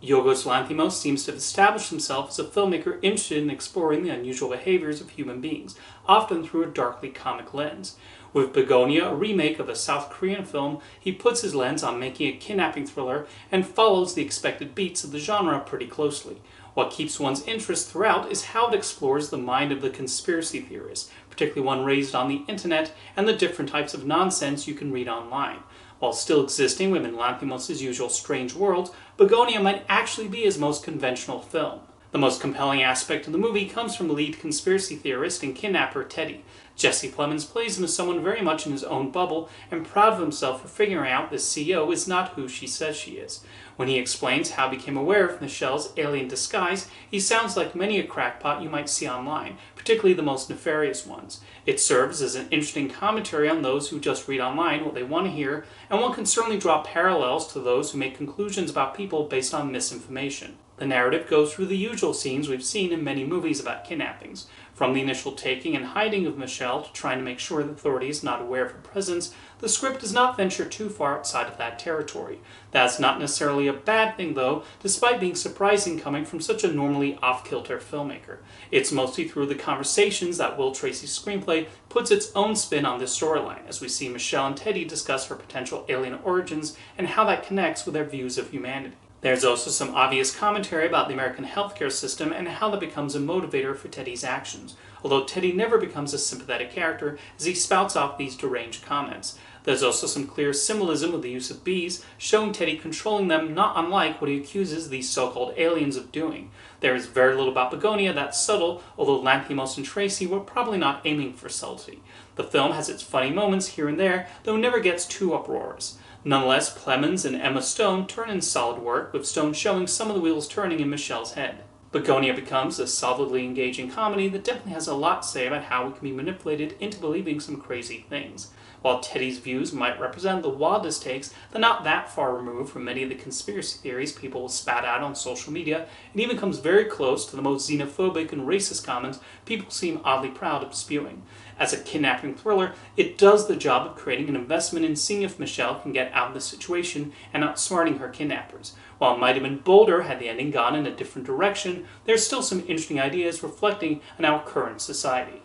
Yogos Lanthimos seems to have established himself as a filmmaker interested in exploring the unusual behaviors of human beings, often through a darkly comic lens. With Bugonia, a remake of a South Korean film, he puts his lens on making a kidnapping thriller and follows the expected beats of the genre pretty closely. What keeps one's interest throughout is how it explores the mind of the conspiracy theorist, particularly one raised on the internet, and the different types of nonsense you can read online. While still existing within Lanthimos' usual strange world, Bugonia might actually be his most conventional film. The most compelling aspect of the movie comes from lead conspiracy theorist and kidnapper Teddy. Jesse Plemons plays him as someone very much in his own bubble and proud of himself for figuring out this CEO is not who she says she is. When he explains how he became aware of Michelle's alien disguise, he sounds like many a crackpot you might see online, particularly the most nefarious ones. It serves as an interesting commentary on those who just read online what they want to hear, and one can certainly draw parallels to those who make conclusions about people based on misinformation. The narrative goes through the usual scenes we've seen in many movies about kidnappings, from the initial taking and hiding of Michelle to trying to make sure the authority is not aware of her presence. The script does not venture too far outside of that territory. That's not necessarily a bad thing though, despite being surprising coming from such a normally off-kilter filmmaker. It's mostly through the conversations that Will Tracy's screenplay puts its own spin on this storyline, as we see Michelle and Teddy discuss her potential alien origins and how that connects with their views of humanity. There's also some obvious commentary about the American healthcare system and how that becomes a motivator for Teddy's actions, although Teddy never becomes a sympathetic character as he spouts off these deranged comments. There's also some clear symbolism with the use of bees, showing Teddy controlling them not unlike what he accuses these so-called aliens of doing. There is very little about Bugonia that's subtle, although Lanthimos and Tracy were probably not aiming for subtlety. The film has its funny moments here and there, though it never gets too uproarious. Nonetheless, Plemons and Emma Stone turn in solid work, with Stone showing some of the wheels turning in Michelle's head. Bugonia becomes a solidly engaging comedy that definitely has a lot to say about how we can be manipulated into believing some crazy things. While Teddy's views might represent the wildest takes, they're not that far removed from many of the conspiracy theories people will spat out on social media, and even comes very close to the most xenophobic and racist comments people seem oddly proud of spewing. As a kidnapping thriller, it does the job of creating an investment in seeing if Michelle can get out of the situation and outsmarting her kidnappers. While it might have been bolder had the ending gone in a different direction, there's still some interesting ideas reflecting on our current society.